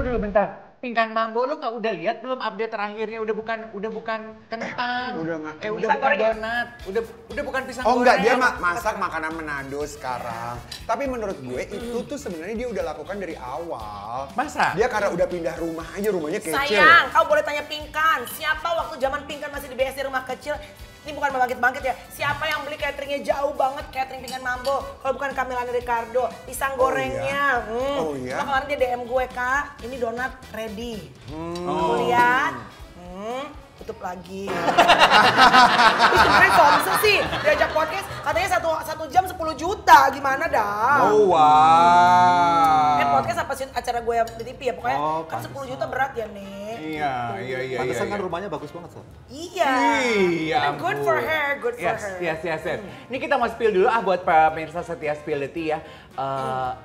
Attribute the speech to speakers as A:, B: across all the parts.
A: dulu bentar. Pingkan Mambo lu nggak udah lihat belum update terakhirnya? Udah bukan kentang.
B: Udah nggak.
A: Udah bukan donat. Udah bukan pisang
B: Oh
A: goreng.
B: enggak, dia masak makanan Manado sekarang. Tapi menurut gue itu tuh sebenarnya dia udah lakukan dari awal.
A: Masa?
B: Dia karena udah pindah rumah aja, rumahnya kecil.
C: Sayang, kau boleh tanya Pingkan. Siapa waktu zaman Pingkan masih di BSD rumah kecil? Ini bukan bangkit-bangkit ya. Siapa yang beli cateringnya jauh banget, catering Pingkan Mambo? Kalau bukan Camilla Ricardo, pisang gorengnya.
B: Oh iya?
C: Kemarin dia DM gue, Kak, ini donat ready. Mau lihat? Tutup lagi. Terus kemarin Somse sih diajak podcast, katanya satu jam 10 juta. Gimana dah?
B: Oh wow.
C: Podcast apa sih acara gue di TV ya? Pokoknya kan 10 juta berat ya, Nek.
B: Iya.
D: Pantesan kan rumahnya bagus banget, Sob.
C: Iya.
A: Iya.
C: Good for her, good for
A: Yes,
C: her.
A: yes. Ini kita mau spill dulu buat pemirsa setia Spill the Tea ya.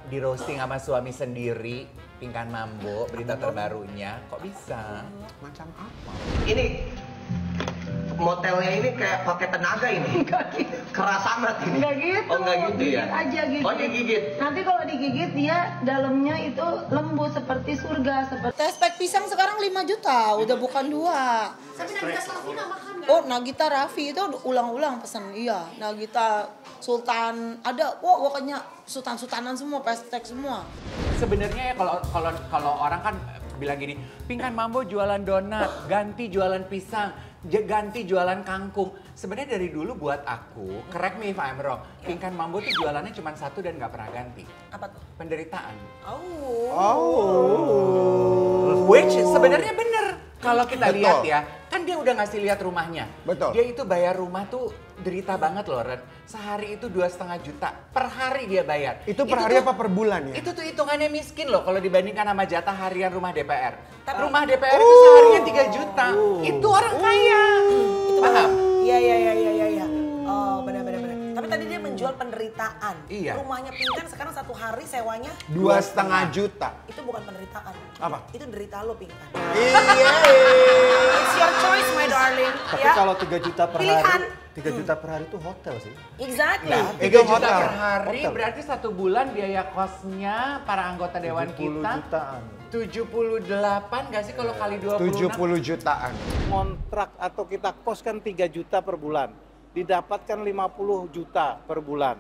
A: Di roasting sama suami sendiri, Pingkan Mambo, berita terbarunya. Kok bisa?
B: Macam apa?
E: Ini motelnya ini kayak pakai tenaga ini. Keras amat ini.
F: Enggak gitu.
E: Oh enggak gitu ya?
F: Gigit aja gitu.
E: Oh digigit.
F: Nanti kalau digigit dia dalamnya itu lembut seperti surga. Seperti
G: Tespek pisang sekarang 5 juta, udah bukan 2.
H: Tapi Nagita Slavina makan nggak?
G: Oh, Nagita Raffi itu ulang-ulang pesan. Iya, Nagita Sultan ada. Wah, pokoknya sultan-sultanan semua, pestek semua.
A: Sebenarnya ya kalau orang kan bilang gini, Pingkan Mambo jualan donat, ganti jualan pisang, ganti jualan kangkung. Sebenarnya dari dulu buat aku, correct me if I'm wrong, Pingkan Mambo tuh jualannya cuma satu dan nggak pernah ganti.
C: Apa tuh?
A: Penderitaan.
B: Oh.
A: Which sebenarnya bener. Kalau kita
B: Betul.
A: lihat ya, kan dia udah ngasih lihat rumahnya.
B: Betul.
A: Dia itu bayar rumah tuh derita banget loh, Ren. Sehari itu 2,5 juta. Per hari dia bayar.
B: Itu per hari apa per bulan ya?
A: Itu tuh hitungannya miskin loh kalau dibandingkan sama jatah harian rumah DPR. Rumah DPR itu seharinya 3 juta. Itu orang kaya. Paham?
C: Iya. Oh, benar. Tapi tadi dia menjual penderitaan.
A: Iya.
C: Rumahnya Pingkan sekarang satu hari sewanya
B: 2,5 juta.
C: itu bukan penderitaan.
B: Apa?
C: Itu derita lo, Pingkan.
B: Iya.
C: It's your choice, my darling.
D: Tapi
C: ya.
D: kalau 3 juta per
C: Pilihan.
D: hari, 3 juta per hari itu hotel sih.
C: Exactly.
A: Nah, 3
B: Itu
A: juta
B: hotel.
A: per hari
D: Hotel.
A: berarti satu bulan biaya kosnya para anggota dewan
D: 70
A: kita
D: jutaan.
A: 78 nggak sih kalau kali 26?
B: 70 jutaan.
I: Kontrak atau kita kos kan 3 juta per bulan, didapatkan 50 juta per bulan.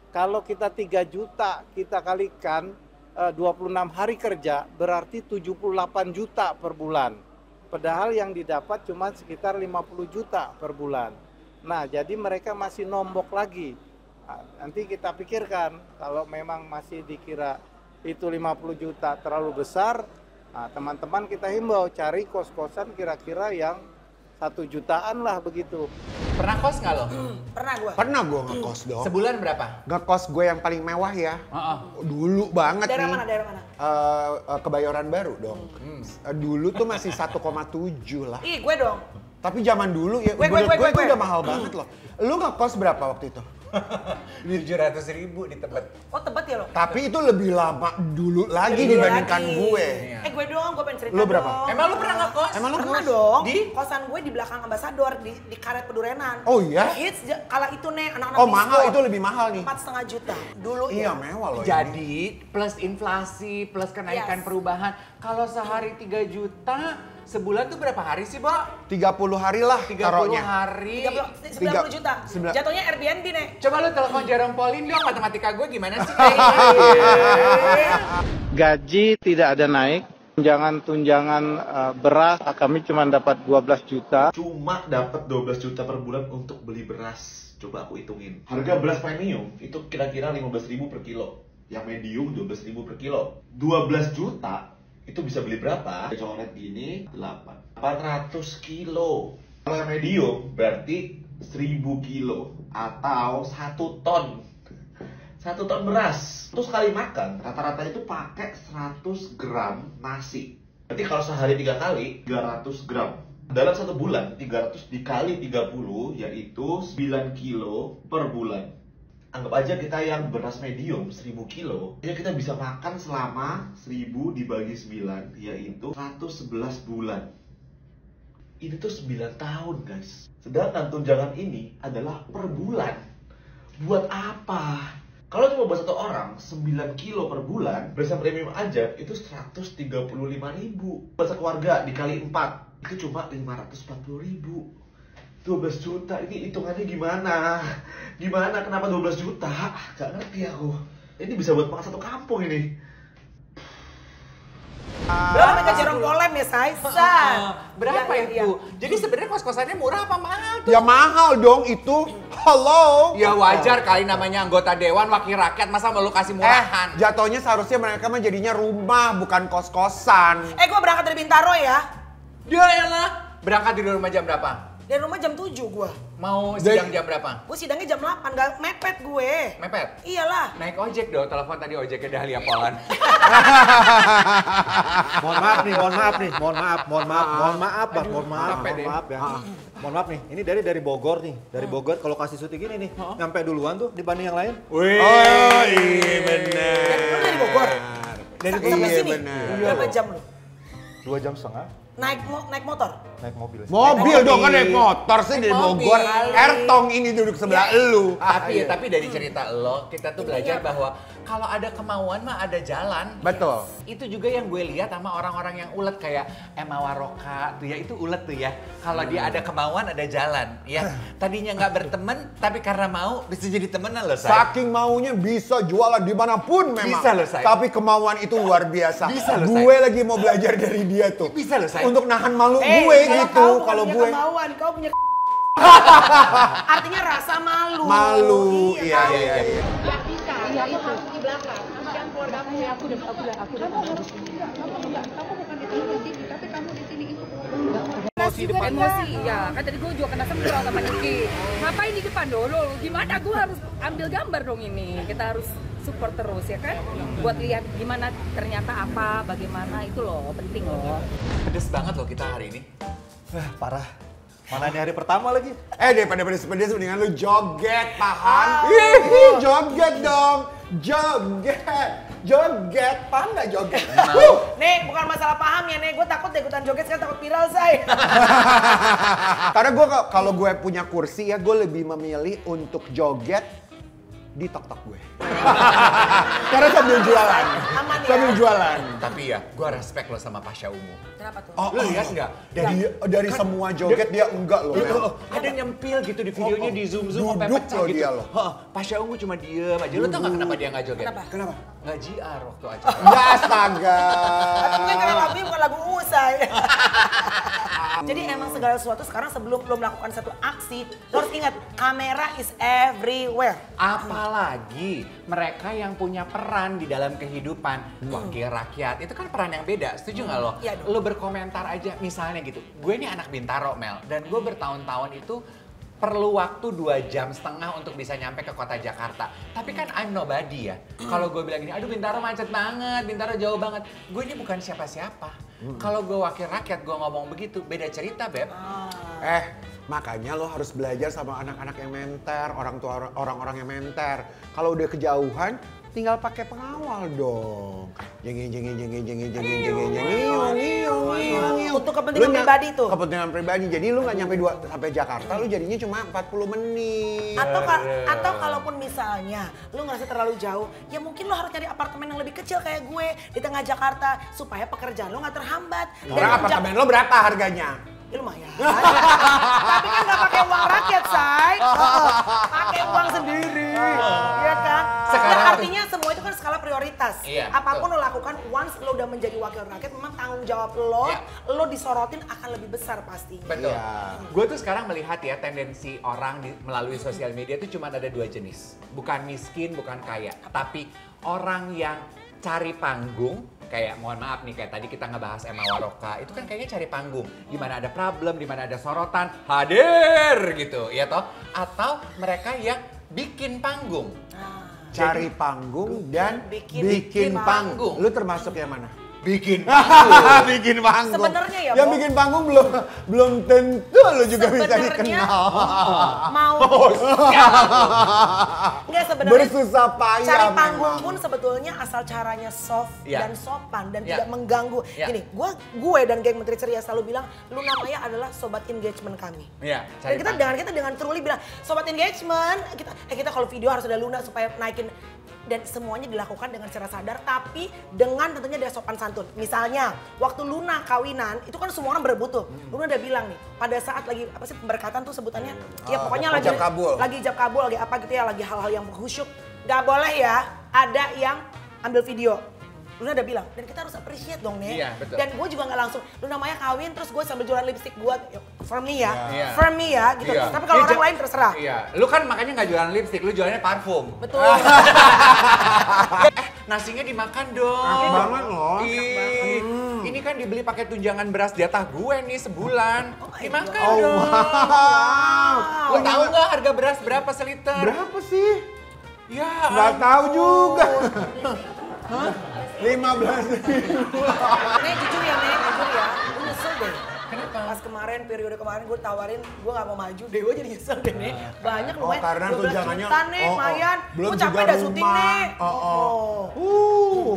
I: Kalau kita 3 juta kita kalikan 26 hari kerja berarti 78 juta per bulan. Padahal yang didapat cuma sekitar 50 juta per bulan. Nah, jadi mereka masih nombok lagi. Nanti kita pikirkan kalau memang masih dikira itu 50 juta terlalu besar, nah, teman-teman kita himbau cari kos-kosan kira-kira yang 1 jutaan lah begitu.
A: Pernah kos nggak lo?
B: Pernah gue ngekos dong.
A: Sebulan berapa?
B: Ngekos gue yang paling mewah ya. Dulu banget
C: Daerah
B: nih.
C: mana? Daerah mana?
B: Kebayoran Baru dong. Dulu tuh masih 1,7 lah.
C: Ih, gue dong.
B: Tapi zaman dulu ya,
C: Gue
B: menurut gue itu
C: gue.
B: udah mahal banget loh. Lu ngekos berapa waktu itu?
A: 700.000 di Tebet.
C: Oh, Tebet ya lo?
B: Tapi itu lebih lama dulu lagi
C: Dulu
B: dibandingkan
C: lagi.
B: gue.
C: Gue dong, gue pengen cerita
B: Lu berapa?
C: dong.
A: Emang lu pernah ngekos?
B: Emang lu
C: Pernah
B: ngekos?
C: dong.
A: Di?
C: Kosan gue di belakang Ambasador di Karet Pedurenan.
B: Oh iya?
C: Hits kala itu nih anak-anak
B: Oh
C: disco.
B: mahal, itu lebih mahal nih.
C: 4,5 juta. Dulu
B: Iya
C: ya.
B: mewah loh. ini.
A: Jadi plus inflasi, plus kenaikan
C: Yes.
A: perubahan. Kalau sehari 3 juta, sebulan tuh berapa hari sih, Bo?
B: 30 hari lah
A: 30
B: taruhnya.
A: hari.
C: 90 juta.
B: Sembilan-
C: Jatuhnya Airbnb nih.
A: Coba lu telepon Jerome Pauline dong, matematika gue gimana sih?
I: Gaji tidak ada naik, tunjangan beras kami cuma dapat 12 juta.
J: Cuma dapat 12 juta per bulan untuk beli beras. Coba aku hitungin. Harga beras premium itu kira-kira 15.000 per kilo. Yang medium 12.000 per kilo. 12 juta itu bisa beli berapa? Coret gini 400 kilo. Kalau yang medium berarti 1.000 kilo atau 1 ton. 1 ton beras. Terus sekali makan rata-rata itu pakai 100 gram nasi. Berarti kalau sehari 3 kali 300 gram. Dalam 1 bulan 300 dikali 30 yaitu 9 kilo per bulan. Anggap aja kita yang beras medium 1.000 kilo, ya kita bisa makan selama 1.000 dibagi 9, yaitu 111 bulan. Ini tuh 9 tahun guys. Sedangkan tunjangan ini adalah per bulan. Buat apa? Kalau cuma buat 1 orang 9 kilo per bulan, beras premium aja itu 135.000. Buat sekeluarga dikali 4 itu cuma 540.000. 12 juta, ini hitungannya gimana? Gimana? Kenapa 12 juta? Gak ngerti aku. Ini bisa buat makan 1 kampung ini.
C: Berapa gaji orang polem ya, Say?
A: Berapa
C: Iya,
A: itu? Jadi sebenarnya kos-kosannya murah apa mahal tuh?
B: Ya mahal dong itu. Halo.
A: Ya wajar kali namanya anggota dewan wakil rakyat, masa mau lu kasih murahan?
B: Jatuhnya seharusnya mereka mah jadinya rumah bukan kos-kosan.
C: Gue berangkat dari Bintaro ya.
A: Dia elah. Berangkat di rumah jam berapa?
C: Dari rumah jam 7 gue.
A: Mau sidang jam berapa?
C: Gue sidangnya jam 8, gak mepet gue.
A: Mepet?
C: Iyalah.
A: Naik ojek dong, telepon tadi ojeknya Dahlia Polan.
D: Mohon maaf nih. Mohon maaf ya. Mohon maaf nih, ini dari Bogor nih. Dari Bogor kalau kasih syuting gini nih, nyampe duluan tuh dibanding yang lain.
A: Wih.
B: Oh iya bener.
C: Lu dari Bogor?
B: Dari
C: Sampai
B: iya
C: sini?
B: bener.
C: Berapa jam lu?
D: 2 jam setengah
C: Naik motor?
D: naik mobil.
B: Mobil dong kan naik motor sih dari Bogor. Ertong ini duduk sebelah elu.
A: Tapi dari cerita lo, kita tuh belajar bahwa kalau ada kemauan mah ada jalan.
B: Betul.
A: Itu juga yang gue lihat sama orang-orang yang ulet kayak Emma Waroka tuh ya, itu ulet tuh ya. Kalau dia ada kemauan ada jalan ya. Tadinya nggak berteman tapi karena mau bisa jadi temenan loh, Say.
B: Saking maunya bisa jualan dimanapun memang.
A: Bisa loh, Say.
B: Tapi kemauan itu luar biasa.
A: Bisa loh,
B: Gue lagi mau belajar dari dia tuh.
A: Bisa loh, Say.
B: Untuk nahan malu gue gitu. Kalau gue
C: kemauan, kau punya artinya rasa malu.
B: malu.
C: Iya.
F: Gak bisa, ya itu harus di belakang. Kasihan keluarga aku ya, aku udah kamu bukan di sini, tapi kamu di sini itu.
H: Emosi, ya kan tadi gue juga kena semprot sama Niki. Ngapain di depan dulu? Gimana gue harus ambil gambar dong ini? Kita harus support terus ya kan? Buat lihat gimana ternyata apa, bagaimana itu loh, penting loh.
A: Pedes banget loh kita hari ini.
D: Parah. Mana ini hari pertama lagi?
B: Daripada pedes-pedes mendingan lu joget, paham? Ih, joget dong. Joget, paham nggak joget?
C: Nih, bukan masalah paham ya, Nih. Gue takut deh ikutan joget, sekarang takut viral, Say.
B: Karena gue kalau gue punya kursi ya, gue lebih memilih untuk joget di tok-tok gue. Karena sambil jualan.
C: Aman ya?
B: Sambil jualan.
A: Tapi ya, gue respect lo sama Pasha Ungu.
C: Kenapa tuh?
A: Lo lihat nggak?
B: Dari semua joget dia enggak loh. Mel.
A: Ada nyempil gitu di videonya, di zoom sampai
B: Duduk
A: pecah
B: loh
A: gitu.
B: dia loh.
A: Pasha Ungu cuma diem aja. Lo tau nggak kenapa dia nggak joget?
C: Kenapa?
A: Nggak JR waktu acara.
B: Ya astaga.
C: Tapi mungkin karena lagunya bukan lagu Ungu, Say. Jadi emang segala sesuatu sekarang sebelum lo melakukan satu aksi, lo harus ingat, kamera is everywhere.
A: Apalagi mereka yang punya peran di dalam kehidupan wakil rakyat, itu kan peran yang beda. Setuju nggak lo?
C: Iya dong.
A: Lo berkomentar aja misalnya gitu, gue ini anak Bintaro, Mel, dan gue bertahun-tahun itu perlu waktu 2,5 jam untuk bisa nyampe ke kota Jakarta. Tapi kan I'm nobody ya. Kalau gue bilang gini, aduh Bintaro macet banget, Bintaro jauh banget. Gue ini bukan siapa-siapa. Kalau gue wakil rakyat, gue ngomong begitu, beda cerita, Beb.
B: Makanya lo harus belajar sama anak-anak yang menter, orang-orang yang menter. Kalau udah kejauhan, tinggal pakai pengawal dong.
C: Untuk kepentingan pribadi tuh.
B: Kepentingan pribadi. Jadi lu nggak nyampe sampai Jakarta, lu jadinya cuma 40 menit.
C: Atau kalaupun misalnya lu ngerasa terlalu jauh, ya mungkin lo harus cari apartemen yang lebih kecil kayak gue di tengah Jakarta supaya pekerjaan lo nggak terhambat.
B: Orang apartemen lo berapa harganya?
C: Ya lumayan. Tapi kan nggak pakai uang rakyat, Say. Pakai uang sendiri. Iya kan?
A: Sekarang
C: Nah, artinya semua itu kan skala prioritas.
A: Iya,
C: Apapun
A: betul.
C: lo lakukan, once lo udah menjadi wakil rakyat, memang tanggung jawab lo,
A: Iya.
C: lo disorotin akan lebih besar pastinya.
A: Betul.
B: Iya.
A: Gue tuh sekarang melihat ya tendensi orang melalui sosial media itu cuma ada 2 jenis. Bukan miskin, bukan kaya. Tapi orang yang cari panggung, kayak mohon maaf nih, kayak tadi kita ngebahas Emma Waroka, itu kan kayaknya cari panggung. Di mana ada problem, di mana ada sorotan, hadir gitu, ya toh? Atau mereka yang bikin panggung.
B: Cari panggung dan
C: bikin
B: panggung. Lu termasuk yang mana?
A: Bikin panggung.
B: Bikin panggung.
C: Sebenarnya ya,
B: yang
C: Bo.
B: bikin panggung belum tentu lu juga bisa
C: Sebenarnya
B: dikenal.
C: mau Enggak, sebenarnya
B: Bersusah payah
C: cari panggung
B: memang.
C: pun sebetulnya asal caranya soft
A: Iya.
C: dan sopan dan
A: Iya.
C: tidak mengganggu.
A: Iya.
C: Gini, gue dan geng Menteri Ceria selalu bilang, lu namanya adalah sobat engagement kami.
A: Iya,
C: Dan
A: cari panggung.
C: kita dengan truly bilang, sobat engagement, kita kalau video harus ada Luna supaya naikin dan semuanya dilakukan dengan secara sadar tapi dengan tentunya dia sopan santun. Misalnya waktu Luna kawinan itu kan semua orang berebut tuh. Luna udah bilang nih pada saat lagi apa sih pemberkatan tuh sebutannya ya pokoknya lagi ijab kabul lagi apa gitu ya lagi hal-hal yang khusyuk nggak boleh ya ada yang ambil video. Luna udah bilang, dan kita harus appreciate dong nih.
A: Iya, betul.
C: Dan gue juga gak langsung, Luna Maya kawin terus gue sambil jualan lipstick gue, for me ya,
A: Iya.
C: for me ya gitu.
A: Iya.
C: Tapi kalau orang lain terserah.
A: Iya, lu kan makanya nggak jualan lipstick, lu jualannya parfum.
C: Betul.
A: Nasinya dimakan dong.
B: Enak banget loh.
A: Ini kan dibeli pakai tunjangan beras jatah gue nih sebulan. Dimakan
B: God.
A: dong.
B: Wow.
A: Lu tahu nggak harga beras berapa seliter?
B: Berapa sih?
A: Ya.
B: Nggak tahu juga.
A: Hah?
B: 15.000.
C: Nih jujur ya, gue nyesel deh.
A: Kenapa?
C: Pas kemarin, periode kemarin gue tawarin, gue gak mau maju deh, gue jadi nyesel deh nih. Banyak lumayan,
B: karena
C: 12
B: tunjangannya-
C: juta nih, lumayan.
B: belum
C: Gue capek
B: juga
C: dah syuting
B: rumah.
C: nih.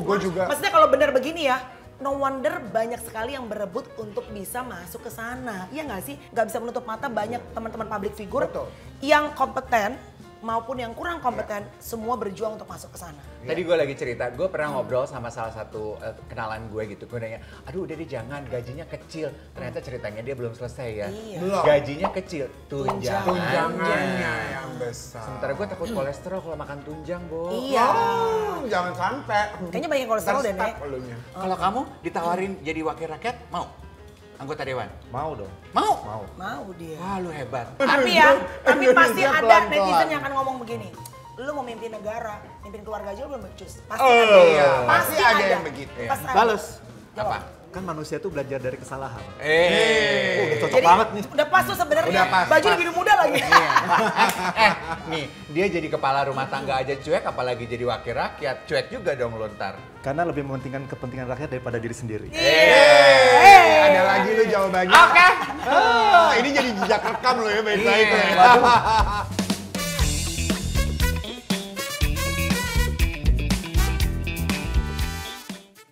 B: Gue juga.
C: Maksudnya kalau bener begini ya, no wonder banyak sekali yang berebut untuk bisa masuk ke sana. Iya gak sih? Gak bisa menutup mata banyak teman-teman public figure yang kompeten maupun yang kurang kompeten, semua berjuang untuk masuk ke sana.
A: Tadi gue lagi cerita, gue pernah ngobrol sama salah satu kenalan gue gitu. Gue nanya, aduh udah deh jangan, gajinya kecil. Ternyata ceritanya dia belum selesai ya.
C: Iya.
B: Belum.
A: Gajinya kecil, tunjangannya
B: yang besar.
A: Sementara gue takut kolesterol kalau makan tunjang, Bo.
C: Iya.
B: Jangan sampai.
C: Kayaknya banyak kolesterol deh, Nek.
A: Kalau kamu ditawarin jadi wakil rakyat, mau? Anggota dewan?
D: Mau dong.
A: Mau?
D: Mau.
C: Mau dia.
A: Wah lu hebat.
C: Tapi ya, tapi pasti
B: Indonesia
C: ada
B: pelan-pelan.
C: netizen yang akan ngomong begini. Lu mau mimpin negara, mimpin keluarga aja lu belum becus. Pasti
B: Oh,
C: ada.
B: iya. Pasti ada yang begitu.
C: Pasti ada.
D: Bales.
A: Apa?
D: Kan manusia tuh belajar dari kesalahan.
A: Udah
D: Cocok
C: Jadi,
D: banget nih.
C: udah pas tuh sebenarnya.
B: Udah pas,
C: Baju
B: pas.
C: lebih muda lagi.
A: Nih, dia jadi kepala rumah tangga aja cuek, apalagi jadi wakil rakyat. Cuek juga dong lu ntar.
D: Karena lebih mementingkan kepentingan rakyat daripada diri sendiri.
B: Ada lagi lu jawabannya.
A: Oke.
B: Ini jadi jejak rekam lo ya baik-baik.
A: Iya.
B: ya.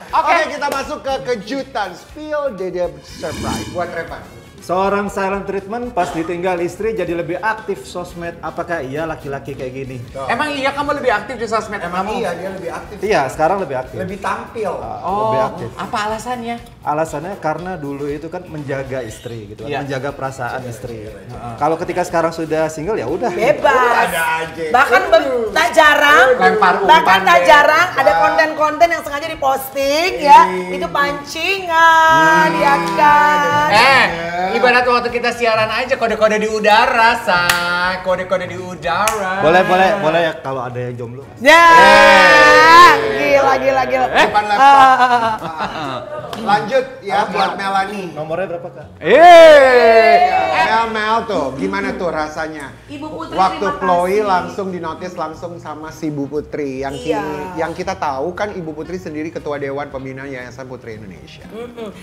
B: Oke, kita masuk ke kejutan. Spill the surprise buat Revan.
D: Seorang silent treatment pas ditinggal istri jadi lebih aktif sosmed. Apakah iya laki-laki kayak gini?
A: Emang iya kamu lebih aktif di sosmed kamu?
B: Iya, dia lebih aktif.
D: Iya, sekarang lebih aktif.
B: Lebih tampil.
D: Lebih aktif.
A: Apa alasannya?
D: Alasannya karena dulu itu kan menjaga istri gitu,
A: Iya.
D: menjaga perasaan istri. Kalau ketika sekarang sudah single ya udah.
C: Bebas.
B: Ada aja.
C: Bahkan tak jarang,
A: Lempar umpan
C: bahkan tak
A: deh.
C: jarang ada konten-konten yang sengaja diposting ya. Itu pancingan, ya kan.
A: Ibarat waktu kita siaran aja kode-kode di udara, say. Kode-kode di udara.
D: Boleh ya kalau ada yang jomblo.
C: Ya, gila.
B: Depan laptop. Lanjut ya buat Melanie.
D: Nomornya berapa Kak?
B: Mel tuh, gimana tuh rasanya?
C: Ibu Putri,
B: Waktu
C: terima
B: Chloe
C: kasih.
B: langsung dinotis langsung sama si Ibu Putri. Yang kita tahu kan Ibu Putri sendiri Ketua Dewan Pembina Yayasan Putri Indonesia.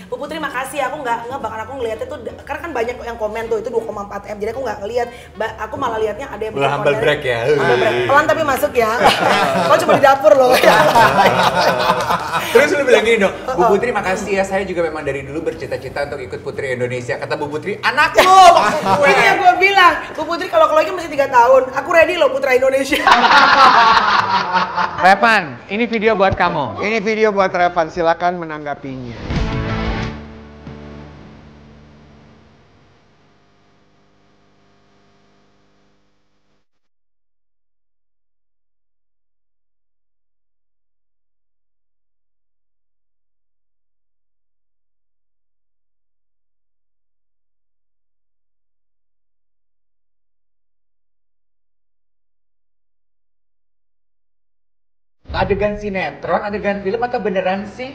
C: Bu Putri makasih, aku nggak bahkan aku ngelihatnya tuh karena kan banyak yang komen tuh itu 2,4 M, jadi aku nggak ngelihat, aku malah lihatnya ada yang
A: Udah humble break ya.
C: Humble break. Pelan tapi masuk ya. Kalau cuma di dapur loh.
A: Terus lu bilang gini dong, Bu Putri makasih ya, saya juga memang dari dulu bercita-cita untuk ikut Putri Indonesia. Kata Bu Putri, anak lu maksud gue.
C: Ini yang gue bilang, Bu Putri kalau lagi masih 3 tahun, aku ready loh Putra Indonesia.
A: Revan, ini video buat kamu.
B: Ini video buat Revan, silakan menanggapinya.
A: Adegan sinetron, adegan film atau beneran sih?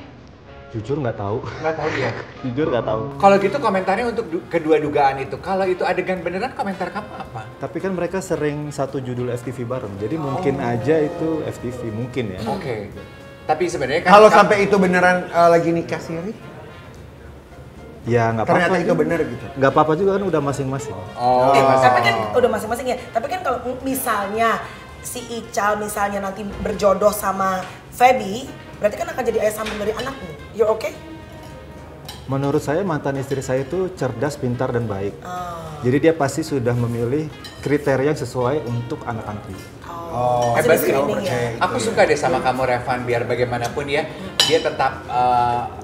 D: Jujur nggak tahu.
A: Nggak tahu ya.
D: Jujur nggak tahu.
A: Kalau gitu komentarnya untuk kedua dugaan itu. Kalau itu adegan beneran, komentar kamu apa?
D: Tapi kan mereka sering satu judul FTV bareng, jadi mungkin aja itu FTV mungkin ya.
A: Oke. Tapi sebenarnya kan
B: Kalau sampai itu beneran lagi nikah siri,
D: Ya nggak apa-apa.
B: ternyata itu
D: juga.
B: bener gitu.
D: Nggak apa-apa juga kan udah masing-masing.
A: Oh,
C: Tapi kan udah masing-masing ya. Tapi kan kalau misalnya si Ical misalnya nanti berjodoh sama Feby, berarti kan akan jadi ayah sambung dari anakmu. You're okay?
D: Menurut saya mantan istri saya itu cerdas, pintar dan baik. Jadi dia pasti sudah memilih kriteria yang sesuai untuk anak-anaknya.
B: Oh,
C: Masih
A: Hebat
C: di
A: sih.
C: screening ya.
A: Aku suka deh sama kamu Revan, biar bagaimanapun ya, dia tetap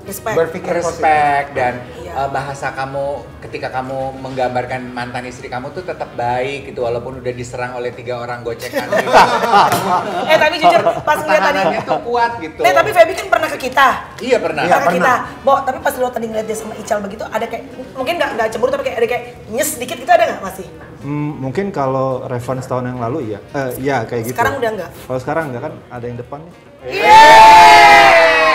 C: Respect.
A: berpikir respect dan
C: Iya.
A: bahasa kamu ketika kamu menggambarkan mantan istri kamu tuh tetap baik gitu walaupun udah diserang oleh 3 orang gocekan gitu.
C: Tapi jujur pas ngeliat tadi.
A: Pertahanannya tuh kuat gitu.
C: Tapi Feby kan pernah ke kita.
A: Iya pernah.
C: Pernah ke kita. Bo, tapi pas lo tadi ngeliat dia sama Ical begitu, ada kayak, mungkin nggak cemburu tapi kayak ada kayak nyes sedikit gitu, ada nggak masih?
D: Mungkin kalau Revan setahun yang lalu iya. Iya kayak gitu.
C: Sekarang udah enggak?
D: Kalau sekarang enggak kan ada yang depan nih.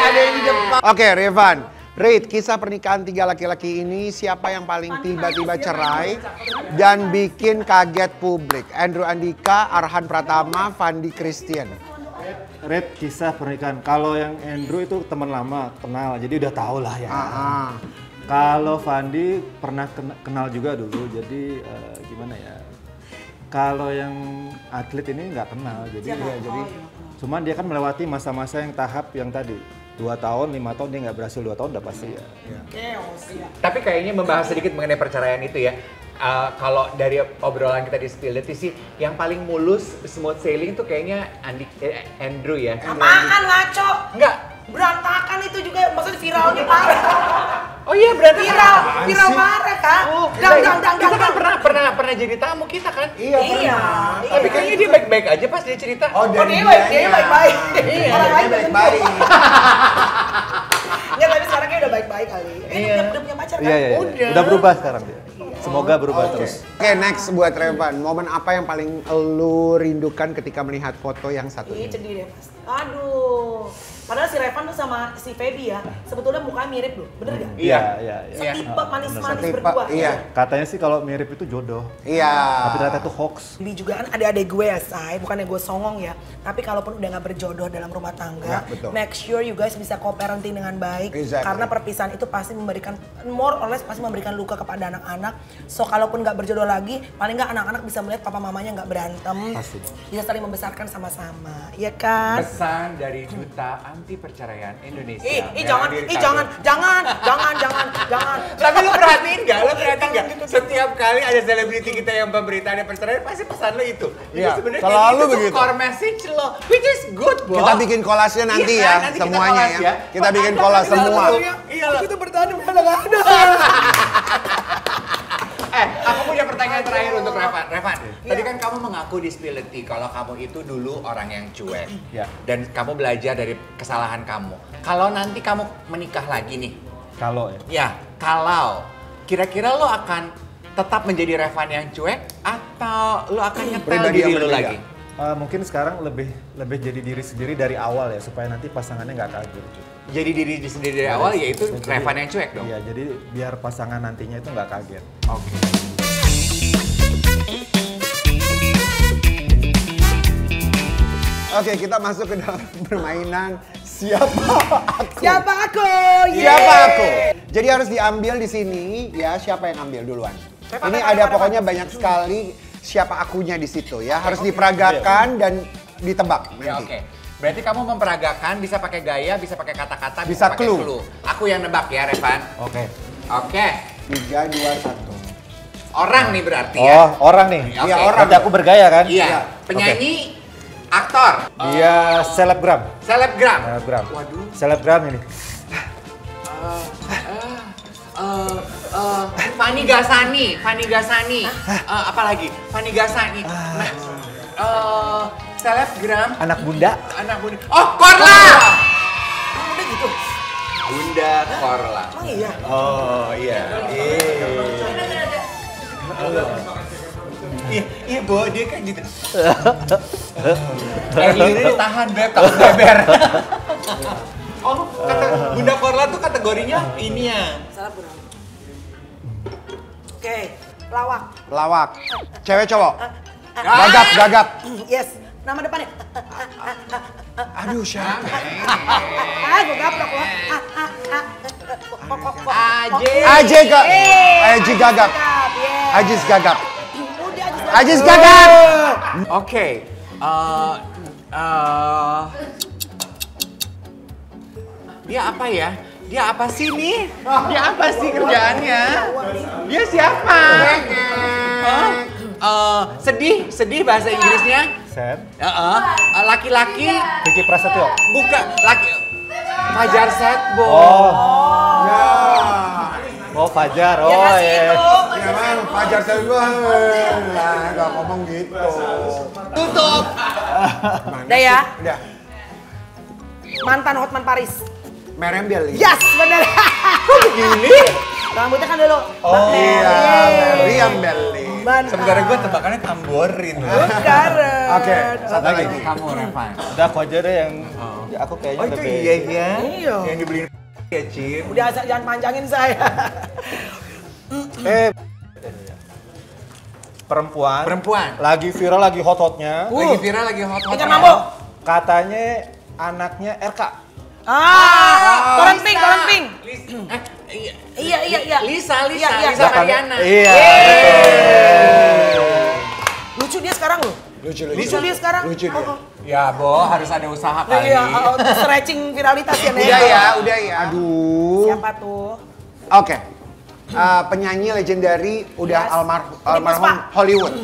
B: Ada yang di depan. Oke, Revan. Rate kisah pernikahan 3 laki-laki ini, siapa yang paling tiba-tiba cerai dan bikin kaget publik? Andrew Andika, Arhan Pratama, Fandi Christian.
D: Rate kisah pernikahan. Kalau yang Andrew itu teman lama, kenal, jadi udah tahu lah ya. Kalau Fandi pernah kenal juga dulu, jadi gimana ya? Kalau yang atlet ini nggak kenal, jadi cuman dia kan melewati masa-masa yang tahap yang tadi 2 tahun, 5 tahun dia nggak berhasil, 2 tahun udah pasti ya.
A: Tapi kayaknya membahas sedikit mengenai perceraian itu ya. Kalau dari obrolan kita di Spillety sih, yang paling mulus, smooth sailing tuh kayaknya Andrew ya.
C: Apaan ngaco?
A: Enggak.
C: Berantakan itu juga, maksudnya viralnya parah.
A: Oh iya berantakan.
C: Viral parah Kak.
A: Kita kan pernah jadi tamu kita kan.
C: Iya.
A: Tapi kayaknya dia baik-baik aja pas dia cerita.
C: Dia baik-baik. Orang lain
B: baik-baik.
C: Enggak, tapi sekarang kayak udah baik-baik kali. Udah punya pacar kan?
D: Iya. Udah berubah sekarang dia. Semoga berubah terus.
B: Oke, next buat Revan. Momen apa yang paling lu rindukan ketika melihat foto yang satu ini?
C: Sedih deh pasti. Aduh. Padahal si Revan tuh sama si Feby ya, sebetulnya mukanya mirip loh, bener gak?
D: Iya.
C: Setipe manis-manis
B: Setipe,
C: berdua.
B: iya.
D: Katanya sih kalau mirip itu jodoh.
B: Iya.
D: Tapi ternyata itu hoax.
C: Ini juga kan adik-adik gue ya, Say. Bukannya gue songong ya. Tapi kalaupun udah gak berjodoh dalam rumah tangga, make sure you guys bisa co-parenting dengan baik. Karena perpisahan itu pasti memberikan, more or less pasti memberikan luka kepada anak-anak. So kalaupun gak berjodoh lagi, paling gak anak-anak bisa melihat papa mamanya gak berantem.
D: Pasti.
C: Bisa saling membesarkan sama-sama, iya kan?
A: Pesan dari Duta Anti Perceraian Indonesia.
C: Jangan.
A: Tapi lu perhatiin gak? Setiap kali ada selebriti kita yang pemberitaan perceraian, pasti pesan lo itu.
B: Iya,
A: Sebenarnya
B: selalu
A: itu
B: begitu.
A: Core message lo, which is good, Bo.
B: Kita bikin kolase nanti ya,
A: nanti
B: semuanya
A: kita
B: ya. Kita bikin kolase semua.
A: Iya loh.
C: Kita bertahan udah gak ada.
A: Aku punya pertanyaan terakhir untuk Revan. Tadi kan kamu mengaku di Spillety kalau kamu itu dulu orang yang cuek. Dan kamu belajar dari kesalahan kamu. Kalau nanti kamu menikah lagi nih.
D: Kalau ya?
A: Ya, kalau. Kira-kira lo akan tetap menjadi Revan yang cuek atau lo akan nyetel diri lo lagi?
D: Mungkin sekarang lebih jadi diri sendiri dari awal ya, supaya nanti pasangannya nggak kaget.
A: Jadi diri sendiri dari awal yaitu Revan yang cuek dong?
D: Iya, jadi biar pasangan nantinya itu nggak kaget.
A: Oke.
B: Oke, kita masuk ke dalam permainan Siapa Aku.
C: Siapa aku?
B: Siapa aku? Jadi harus diambil di sini ya, siapa yang ambil duluan. Ini ada pokoknya banyak sekali siapa akunya di situ ya. Harus diperagakan dan ditebak nanti.
A: Ya, oke. Berarti kamu memperagakan, bisa pakai gaya, bisa pakai kata-kata,
B: Bisa
A: pakai
B: clue.
A: Aku yang nebak ya, Revan.
D: Oke.
A: Oke.
B: 3, 2, 1.
A: Orang nih berarti ya.
D: Oh, orang nih.
A: Oke.
B: Iya, orang.
D: Berarti aku bergaya kan?
A: Iya. Penyanyi, aktor.
D: Dia selebgram.
A: Selebgram.
D: Selebgram.
A: Waduh.
D: Selebgram ini.
A: Fani Gasani. Apa lagi? Fani Gasani. Selebgram.
D: Anak bunda.
A: Oh, Korla.
C: Udah gitu.
A: Bunda Korla.
C: Emang iya?
A: Oh, iya. Iya, Bo, dia kan gitu. Lirnya ditahan, Beb, takut beber. Oh, kata Bunda Korla tuh kategorinya ini ya.
C: Salah kurang. Oke, lawak.
B: Lawak. Cewek cowok. Gagap.
C: Yes. Nama depannya.
B: Aduh, siapa?
C: Gue gaplok loh.
B: Aji Gagap. Ajis Gagap. Ajis Gagap.
A: Oke. Dia apa ya? Dia apa sih nih? Dia apa sih kerjaannya? Dia siapa? Sedih bahasa Inggrisnya.
D: Aksen.
A: Laki-laki.
D: Vicky Prasetyo.
A: Bukan, laki. Fajar Setbo.
D: Oh Fajar,
C: Ya
D: oh
C: kasih
D: iya.
C: itu.
B: Ya bang, Fajar saya gua nggak ngomong gitu.
A: Tutup.
C: Udah ya.
B: Udah.
C: Mantan Hotman Paris.
B: Merembel.
C: Yes, bener.
A: Kok begini?
C: Rambutnya kan dulu.
B: Oh iya, Meriam Belly.
A: Sebenarnya gue tebakannya tamborin.
C: Bukan.
B: Oke,
A: Satu lagi. Kamu, Revan.
D: Udah aku aja deh yang ya, aku kayaknya
A: Oh itu
D: lebih.
A: iya ya?
C: Iya.
A: Yang dibeliin ya, Cip.
C: Udah jangan panjangin saya.
D: Perempuan. Lagi viral, lagi hot-hotnya.
A: Lagi viral, lagi hot-hot.
C: Ikan mambo.
D: Katanya anaknya RK.
C: Torrent Pink. Iya.
A: Lisa
C: Iya.
A: Mariana.
D: Iya.
C: Lucu dia sekarang loh.
B: Lucu
C: dia sekarang.
B: Lucu dia.
A: Ya, Bo, harus ada usaha kali.
C: Iya, stretching viralitas ya, Nek.
B: Udah ya. Aduh.
C: Siapa tuh?
B: Oke. Penyanyi legendary udah
C: Yes.
B: almarhum Hollywood.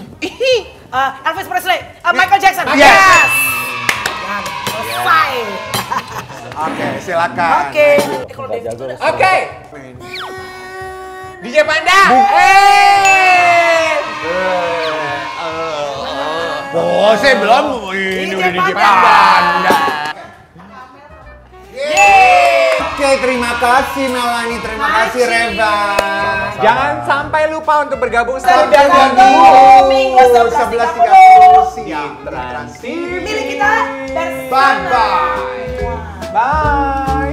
C: Elvis Presley, Michael Jackson.
B: Yes.
C: Jangan, selesai.
B: Oke, silakan.
C: Oke. Kalau David itu udah
A: Oke. DJ Panda.
B: Oh, saya belum. Ini udah di
C: Panda.
B: Panda. Oke, terima kasih Melanie, terima kasih Reva.
A: Jangan sampai lupa untuk bergabung
B: Sabtu
A: sama
C: Minggu
B: 11.30 siang.
A: Trans TV.
C: Milih kita.
B: Bye-bye.
A: Bye.